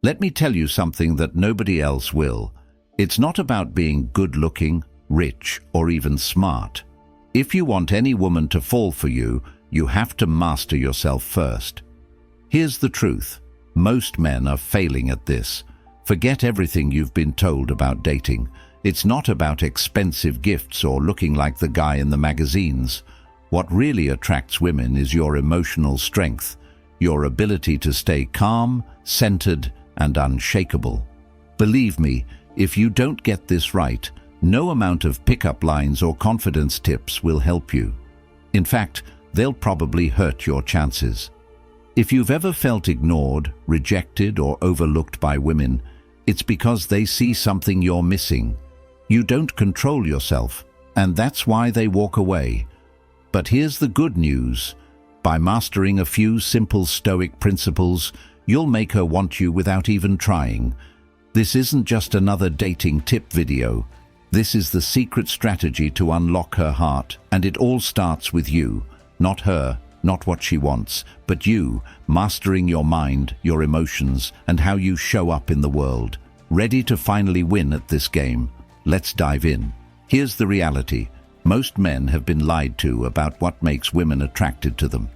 Let me tell you something that nobody else will. It's not about being good-looking, rich, or even smart. If you want any woman to fall for you, you have to master yourself first. Here's the truth. Most men are failing at this. Forget everything you've been told about dating. It's not about expensive gifts or looking like the guy in the magazines. What really attracts women is your emotional strength, your ability to stay calm, centered, and unshakable. Believe me, if you don't get this right, no amount of pickup lines or confidence tips will help you. In fact, they'll probably hurt your chances. If you've ever felt ignored, rejected, or overlooked by women, it's because they see something you're missing. You don't control yourself, and that's why they walk away. But here's the good news. By mastering a few simple Stoic principles, you'll make her want you without even trying. This isn't just another dating tip video. This is the secret strategy to unlock her heart, and it all starts with you, not her, not what she wants, but you, mastering your mind, your emotions, and how you show up in the world. Ready to finally win at this game? Let's dive in. Here's the reality. Most men have been lied to about what makes women attracted to them.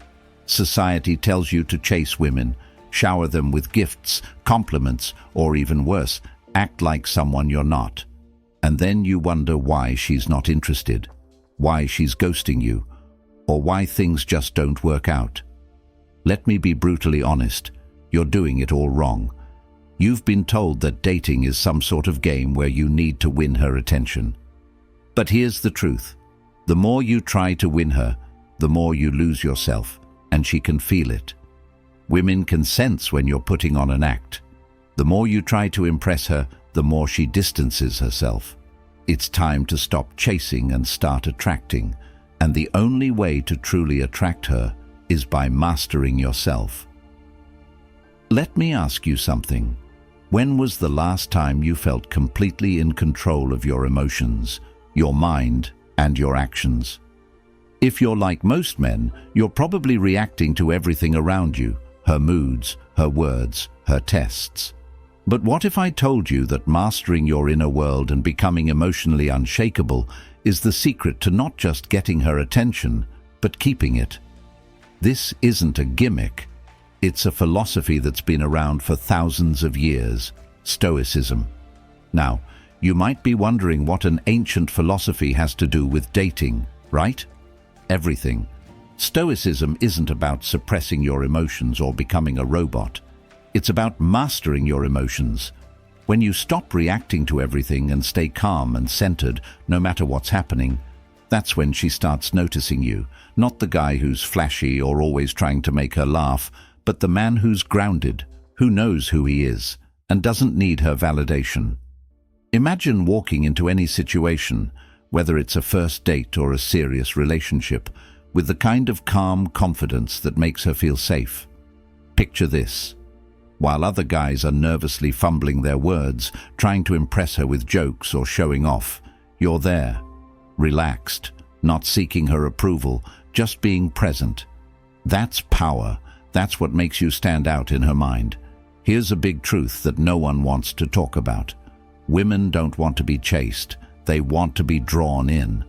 Society tells you to chase women, shower them with gifts, compliments, or even worse, act like someone you're not. And then you wonder why she's not interested, why she's ghosting you, or why things just don't work out. Let me be brutally honest, you're doing it all wrong. You've been told that dating is some sort of game where you need to win her attention. But here's the truth. The more you try to win her, the more you lose yourself, and she can feel it. Women can sense when you're putting on an act. The more you try to impress her, the more she distances herself. It's time to stop chasing and start attracting, and the only way to truly attract her is by mastering yourself. Let me ask you something. When was the last time you felt completely in control of your emotions, your mind, and your actions? If you're like most men, you're probably reacting to everything around you, her moods, her words, her tests. But what if I told you that mastering your inner world and becoming emotionally unshakable is the secret to not just getting her attention, but keeping it? This isn't a gimmick. It's a philosophy that's been around for thousands of years, Stoicism. Now, you might be wondering what an ancient philosophy has to do with dating, right? Everything. Stoicism isn't about suppressing your emotions or becoming a robot. It's about mastering your emotions. When you stop reacting to everything and stay calm and centered, no matter what's happening, that's when she starts noticing you, not the guy who's flashy or always trying to make her laugh, but the man who's grounded, who knows who he is, and doesn't need her validation. Imagine walking into any situation, whether it's a first date or a serious relationship, with the kind of calm confidence that makes her feel safe. Picture this. While other guys are nervously fumbling their words, trying to impress her with jokes or showing off, you're there, relaxed, not seeking her approval, just being present. That's power. That's what makes you stand out in her mind. Here's a big truth that no one wants to talk about. Women don't want to be chased. They want to be drawn in.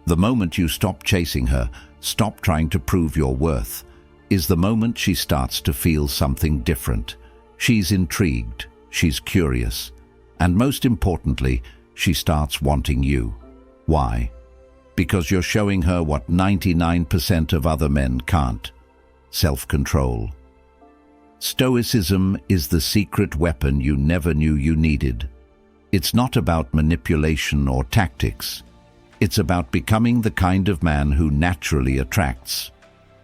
The moment you stop chasing her, stop trying to prove your worth, is the moment she starts to feel something different. She's intrigued, she's curious, and most importantly, she starts wanting you. Why? Because you're showing her what 99% of other men can't. Self-control. Stoicism is the secret weapon you never knew you needed. It's not about manipulation or tactics. It's about becoming the kind of man who naturally attracts.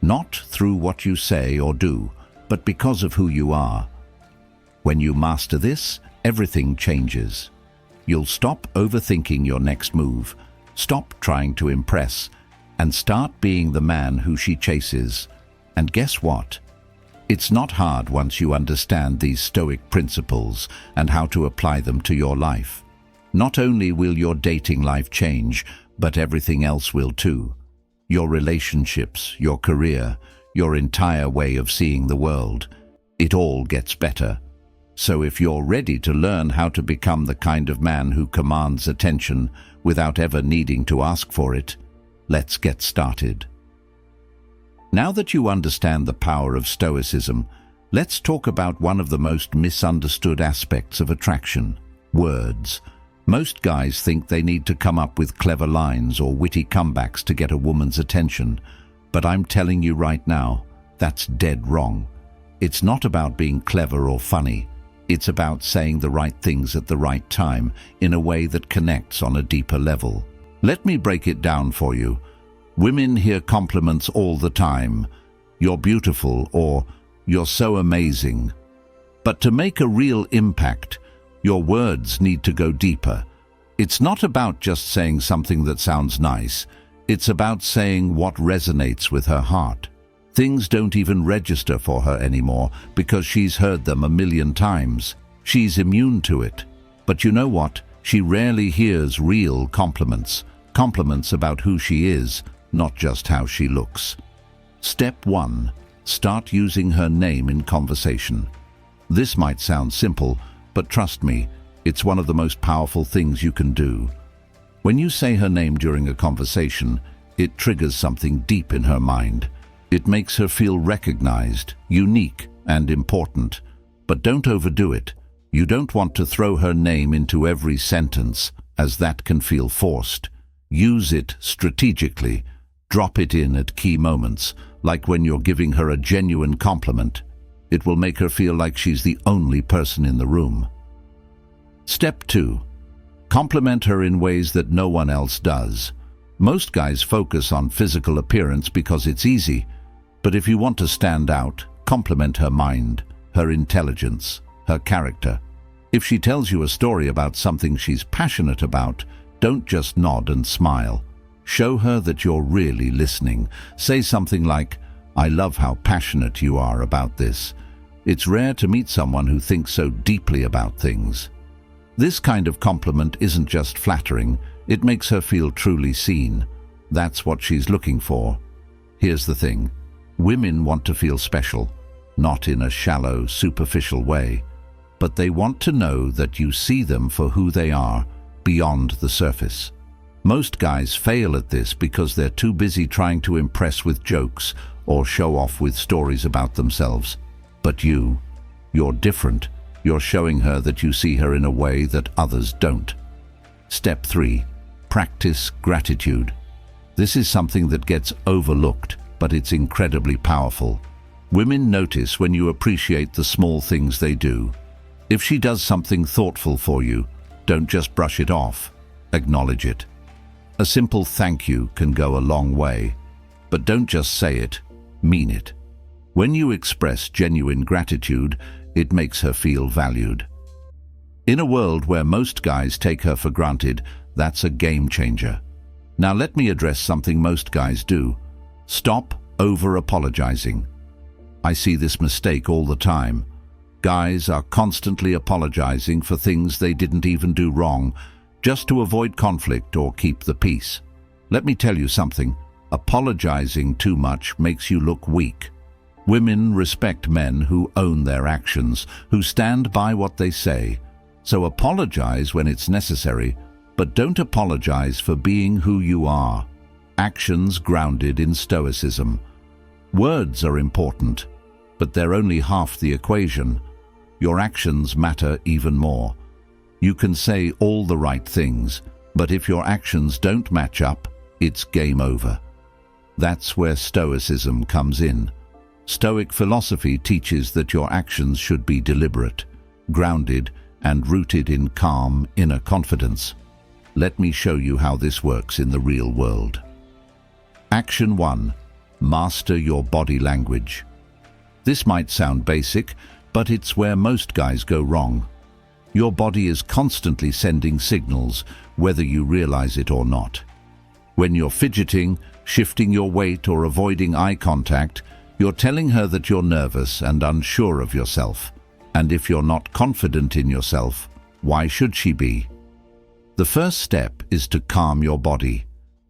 Not through what you say or do, but because of who you are. When you master this, everything changes. You'll stop overthinking your next move, stop trying to impress, and start being the man who she chases. And guess what? It's not hard once you understand these Stoic principles and how to apply them to your life. Not only will your dating life change, but everything else will too. Your relationships, your career, your entire way of seeing the world. It all gets better. So if you're ready to learn how to become the kind of man who commands attention without ever needing to ask for it, let's get started. Now that you understand the power of Stoicism, let's talk about one of the most misunderstood aspects of attraction: words. Most guys think they need to come up with clever lines or witty comebacks to get a woman's attention, but I'm telling you right now, that's dead wrong. It's not about being clever or funny. It's about saying the right things at the right time in a way that connects on a deeper level. Let me break it down for you. Women hear compliments all the time. You're beautiful, or you're so amazing. But to make a real impact, your words need to go deeper. It's not about just saying something that sounds nice. It's about saying what resonates with her heart. Things don't even register for her anymore because she's heard them a million times. She's immune to it. But you know what? She rarely hears real compliments. Compliments about who she is, not just how she looks. Step 1. Start using her name in conversation. This might sound simple, but trust me, it's one of the most powerful things you can do. When you say her name during a conversation, it triggers something deep in her mind. It makes her feel recognized, unique, and important. But don't overdo it. You don't want to throw her name into every sentence, as that can feel forced. Use it strategically. Drop it in at key moments, like when you're giving her a genuine compliment. It will make her feel like she's the only person in the room. Step 2. Compliment her in ways that no one else does. Most guys focus on physical appearance because it's easy. But if you want to stand out, compliment her mind, her intelligence, her character. If she tells you a story about something she's passionate about, don't just nod and smile. Show her that you're really listening. Say something like, "I love how passionate you are about this." It's rare to meet someone who thinks so deeply about things. This kind of compliment isn't just flattering, it makes her feel truly seen. That's what she's looking for. Here's the thing. Women want to feel special, not in a shallow, superficial way, but they want to know that you see them for who they are, beyond the surface. Most guys fail at this because they're too busy trying to impress with jokes or show off with stories about themselves. But you're different. You're showing her that you see her in a way that others don't. Step 3. Practice gratitude. This is something that gets overlooked, but it's incredibly powerful. Women notice when you appreciate the small things they do. If she does something thoughtful for you, don't just brush it off. Acknowledge it. A simple thank you can go a long way. But don't just say it, mean it. When you express genuine gratitude, it makes her feel valued. In a world where most guys take her for granted, that's a game changer. Now let me address something most guys do. Stop over-apologizing. I see this mistake all the time. Guys are constantly apologizing for things they didn't even do wrong, just to avoid conflict or keep the peace. Let me tell you something. Apologizing too much makes you look weak. Women respect men who own their actions, who stand by what they say. So apologize when it's necessary, but don't apologize for being who you are. Actions grounded in Stoicism. Words are important, but they're only half the equation. Your actions matter even more. You can say all the right things, but if your actions don't match up, it's game over. That's where Stoicism comes in. Stoic philosophy teaches that your actions should be deliberate, grounded, and rooted in calm inner confidence. Let me show you how this works in the real world. Action 1. Master your body language. This might sound basic, but it's where most guys go wrong. Your body is constantly sending signals, whether you realize it or not. When you're fidgeting, shifting your weight, or avoiding eye contact, you're telling her that you're nervous and unsure of yourself. And if you're not confident in yourself, why should she be? The first step is to calm your body.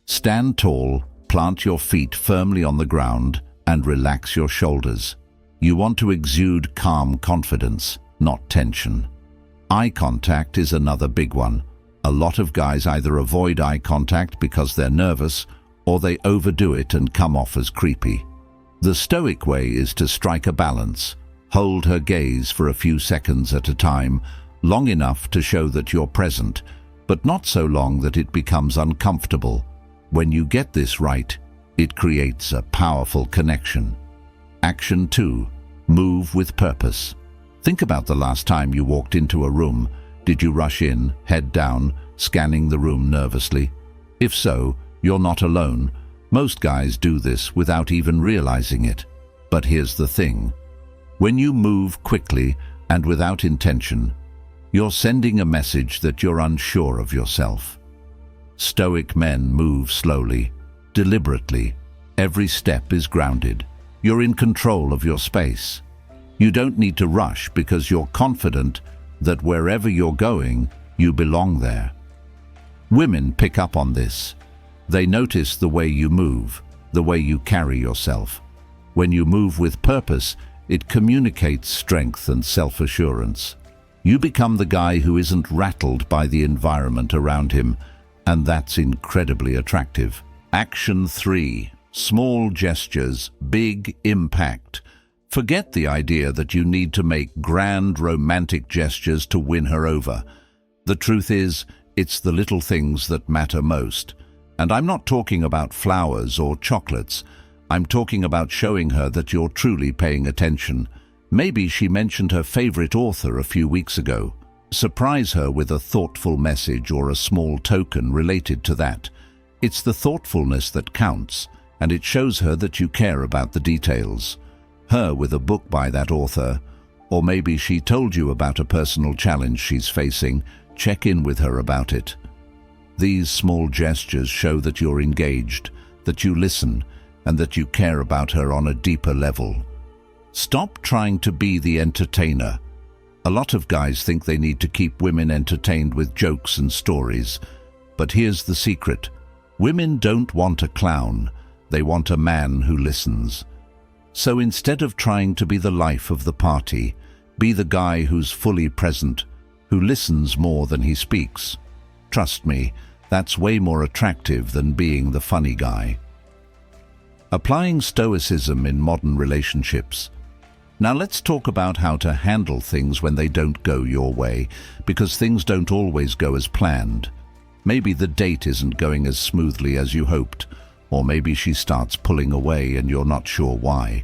Stand tall, plant your feet firmly on the ground, and relax your shoulders. You want to exude calm confidence. not tension. Eye contact is another big one. A lot of guys either avoid eye contact because they're nervous, or they overdo it and come off as creepy. The Stoic way is to strike a balance. Hold her gaze for a few seconds at a time, long enough to show that you're present, but not so long that it becomes uncomfortable. When you get this right, it creates a powerful connection. Action 2. Move with purpose. Think about the last time you walked into a room. Did you rush in, head down, scanning the room nervously? If so, you're not alone. Most guys do this without even realizing it. But here's the thing. When you move quickly and without intention, you're sending a message that you're unsure of yourself. Stoic men move slowly, deliberately. Every step is grounded. You're in control of your space. You don't need to rush because you're confident that wherever you're going, you belong there. Women pick up on this. They notice the way you move, the way you carry yourself. When you move with purpose, it communicates strength and self-assurance. You become the guy who isn't rattled by the environment around him, and that's incredibly attractive. Action 3. Small gestures, big impact. Forget the idea that you need to make grand romantic gestures to win her over. The truth is, it's the little things that matter most. And I'm not talking about flowers or chocolates. I'm talking about showing her that you're truly paying attention. Maybe she mentioned her favorite author a few weeks ago. Surprise her with a thoughtful message or a small token related to that. It's the thoughtfulness that counts, and it shows her that you care about the details. Her with a book by that author, or maybe she told you about a personal challenge she's facing. Check in with her about it. These small gestures show that you're engaged, that you listen, and that you care about her on a deeper level. Stop trying to be the entertainer. A lot of guys think they need to keep women entertained with jokes and stories. But here's the secret. Women don't want a clown. They want a man who listens. So instead of trying to be the life of the party, be the guy who's fully present, who listens more than he speaks. Trust me, that's way more attractive than being the funny guy. Applying Stoicism in modern relationships. Now let's talk about how to handle things when they don't go your way, because things don't always go as planned. Maybe the date isn't going as smoothly as you hoped, or maybe she starts pulling away and you're not sure why.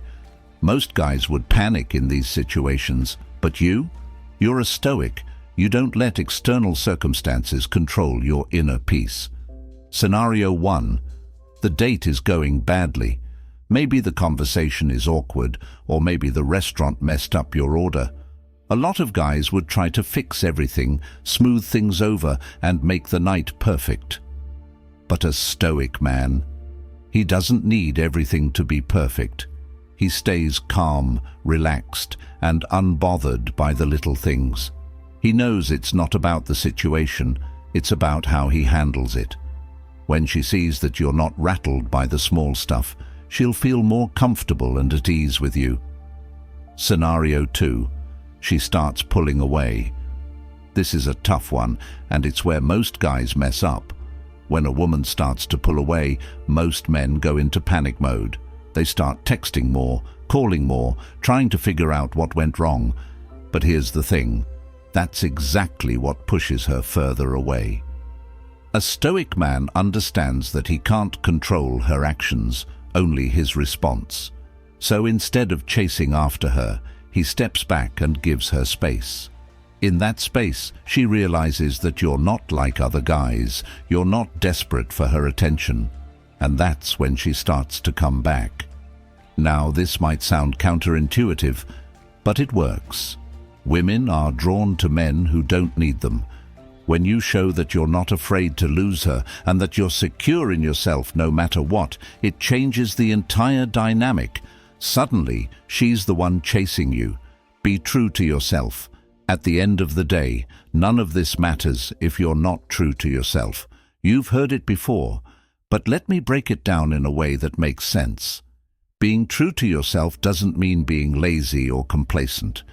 Most guys would panic in these situations, but you're a Stoic. You don't let external circumstances control your inner peace. Scenario 1. The date is going badly. Maybe the conversation is awkward, or maybe the restaurant messed up your order. A lot of guys would try to fix everything, smooth things over, and make the night perfect. But a Stoic man, he doesn't need everything to be perfect. He stays calm, relaxed, and unbothered by the little things. He knows it's not about the situation, it's about how he handles it. When she sees that you're not rattled by the small stuff, she'll feel more comfortable and at ease with you. Scenario 2. She starts pulling away. This is a tough one, and it's where most guys mess up. When a woman starts to pull away, most men go into panic mode. They start texting more, calling more, trying to figure out what went wrong. But here's the thing. That's exactly what pushes her further away. A Stoic man understands that he can't control her actions, only his response. So instead of chasing after her, he steps back and gives her space. In that space, she realizes that you're not like other guys, you're not desperate for her attention, and that's when she starts to come back. Now, this might sound counterintuitive, but it works. Women are drawn to men who don't need them. When you show that you're not afraid to lose her and that you're secure in yourself no matter what, it changes the entire dynamic. Suddenly, she's the one chasing you. Be true to yourself. At the end of the day, none of this matters if you're not true to yourself. You've heard it before, but let me break it down in a way that makes sense. Being true to yourself doesn't mean being lazy or complacent.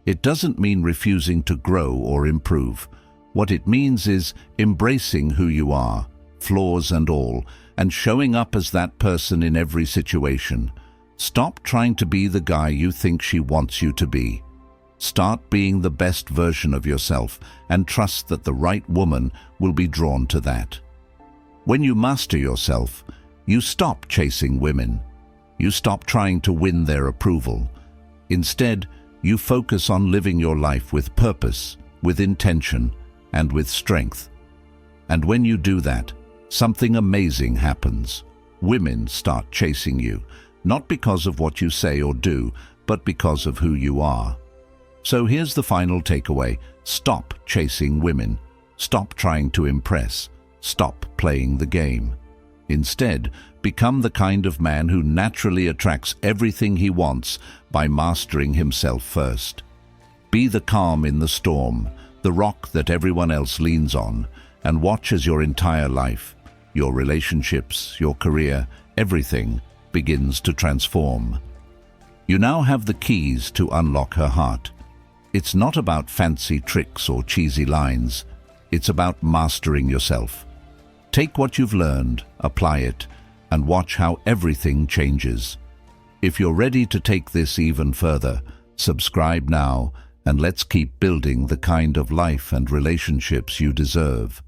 It doesn't mean refusing to grow or improve. What it means is embracing who you are, flaws and all, and showing up as that person in every situation. Stop trying to be the guy you think she wants you to be. Start being the best version of yourself and trust that the right woman will be drawn to that. When you master yourself, you stop chasing women. You stop trying to win their approval. Instead, you focus on living your life with purpose, with intention, and with strength. And when you do that, something amazing happens. Women start chasing you, not because of what you say or do, but because of who you are. So here's the final takeaway. Stop chasing women. Stop trying to impress. Stop playing the game. Instead, become the kind of man who naturally attracts everything he wants by mastering himself first. Be the calm in the storm, the rock that everyone else leans on, and watch as your entire life, your relationships, your career, everything begins to transform. You now have the keys to unlock her heart. It's not about fancy tricks or cheesy lines. It's about mastering yourself. Take what you've learned, apply it, and watch how everything changes. If you're ready to take this even further, subscribe now, and let's keep building the kind of life and relationships you deserve.